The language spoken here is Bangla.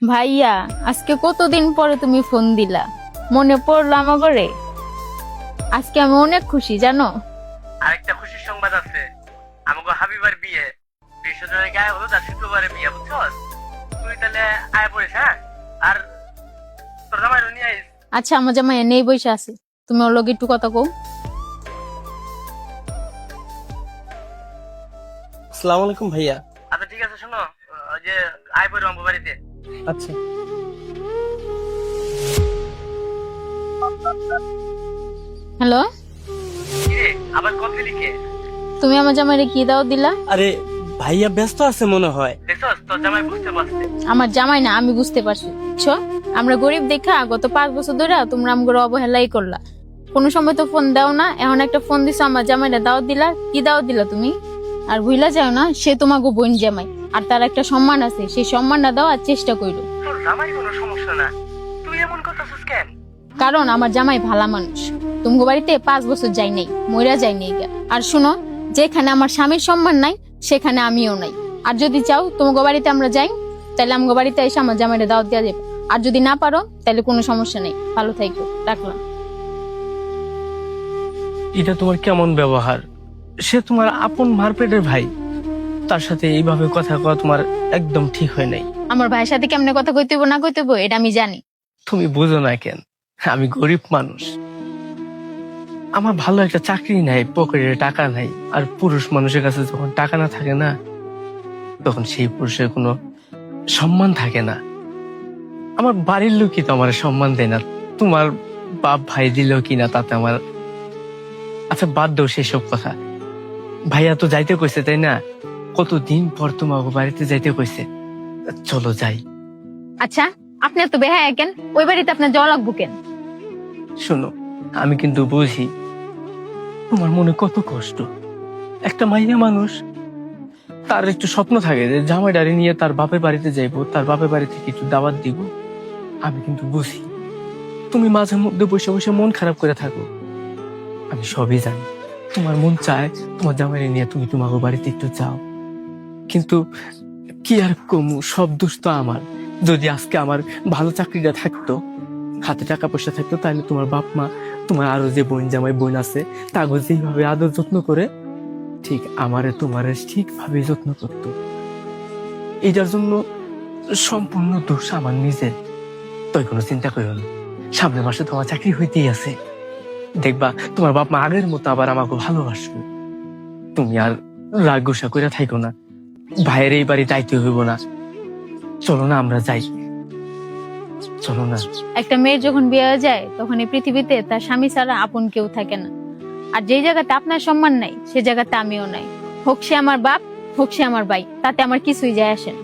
ভাইয়া, আজকে কতদিন পরে তুমি ফোন দিলা, মনে পড়লো আমাগরে। আজকে আমি অনেক খুশি জানো। আরেকটা খুশির সংবাদ আছে, আমাকে হাবিবার বিয়ে বৃহস্পতিবারে গায়ে হলো, তার শুক্রবারে বিয়ে, বুঝছস? তুই তাহলে আয় পড়িস, হ্যাঁ? আর তোর জামাইরও নিয়ে আইস। আচ্ছা, আমার জামাই নেই, বসে আছে, তুমি ওর লগে একটু কথা কও। আসসালামু আলাইকুম ভাইয়া। আচ্ছা ঠিক আছে, শোনো, ওই যে আয় পড়ো আমার বাড়িতে। আচ্ছা। হ্যালো, কিরে আবার কল দিলি কে? তুমি আমার জামাইরে কি দাও দিলা? আরে ভাইয়া ব্যস্ত আছে মনে হয়। দেখছস তোর জামাই বুঝতে পারছে। আমার জামাই না, আমি বুঝতে পারছি। বুঝছো, আমরা গরিব দেখা গত 5 বছর ধরে তোমরা আমগরে অবহেলাই করলা। কোনো সময় তো ফোন দাও না, এখন একটা ফোন দিছো, আমার জামাইরা দাও দিলা। কি দাও দিলা তুমি? আর ভুইলা যাও না, সে তোমাকে বোন জামাই, আর তার একটা সম্মান আছে, সেই সম্মানটা দাও আর চেষ্টা করো। তোর জামাই কোনো সমস্যা না, তুই এমন করতেছিস কেন? কারণ আমার জামাই ভালা মানুষ। তোমাকে বাড়িতে 5 বছর যাই নাই, মইরা যাই নাই গা। আর শুনো, যেখানে আমার স্বামীর সম্মান নাই সেখানে আমিও নাই। আর যদি চাও তোমাকে বাড়িতে আমরা যাই, তাহলে আমাকে বাড়িতে এসে আমার জামাইরে দাওয়াত দেওয়া যাবে। আর যদি না পারো তাহলে কোনো সমস্যা নেই, ভালো থাকো, রাখলাম। এটা তোমার কেমন ব্যবহার? সে তোমার আপন মারপেটের ভাই, তার সাথে এইভাবে কথা কওয়া তোমার একদম ঠিক হয় নাই। আমার ভাইয়ের সাথে কেমনে কথা কইতে হইব না কইতে হইব এটা আমি জানি। তুমি বুঝো না কেন? আমি গরিব মানুষ, আমার ভালো একটা চাকরি নাই, পকেটে টাকা নাই। আর পুরুষ মানুষের কাছে যখন টাকা না থাকে না, তখন সেই পুরুষের কোনো সম্মান থাকে না। আমার বাড়ির লোকই তো আমার সম্মান দেয় না, তোমার বাপ ভাই দিল কিনা তাতে আমার। আচ্ছা বাদ দাও সেসব কথা। ভাইয়া তো যাইতে কইছে তাই না? কতদিন পর তোমাকে বাড়িতে যাইতে কইছে, চলো যাই। আচ্ছা, আপনি এত বেহায়া কেন? ওই বাড়িতে আপনার যাওয়া লাগবো কেন? শোনো, আমি কিন্তু বুঝি তোমার মনে কত কষ্ট। একটা মাইয়া মানুষ, তার একটু স্বপ্ন থাকে যে জামাই ডাড়ি নিয়ে তার বাপের বাড়িতে যাইবো, তার বাপের বাড়ি থেকে একটু দাওয়াত দিব। আমি কিন্তু বুঝি তুমি মাঝে মধ্যে বসে বসে মন খারাপ করে থাকো, আমি সবই জানি। তোমার মন চায় তোমার জামাই নিয়ে তুমি তোমাকে বাড়িতে একটু যাও, কিন্তু কি আর কমু, সব দোষ তো আমার। যদি আজকে আমার ভালো চাকরিটা থাকতো, হাতে টাকা পয়সা থাকতো, তাহলে তোমার বাপ মা, তোমার আরো যে বোন জামাই বোন আছে, তাগো যেভাবে আদর যত্ন করে, ঠিক আমারে তোমারে ঠিকভাবে যত্ন করতো। এটার জন্য সম্পূর্ণ দোষ আমার নিজের। তুই কোনো চিন্তা করো না, সামনের মাসে তোমার চাকরি হইতেই আছে, দেখবা তোমার বাপ মা আগের মতো আবার আমাকে ভালোবাসবে। তুমি আর রাগ গুসা করে থাইকো না, ভাইয়ের এই বাড়ি যাইতে হইব না। চলো না আমরা যাই, চলো না। একটা মেয়ের যখন বিয়ে হয়ে যায় তখন এই পৃথিবীতে তার স্বামী ছাড়া আপন কেউ থাকে না। আর যে জায়গাতে আপনার সম্মান নাই সে জায়গাতে আমিও নাই। হোক সে আমার বাপ, হোক সে আমার ভাই, তাতে আমার কিছুই যায় আসে না।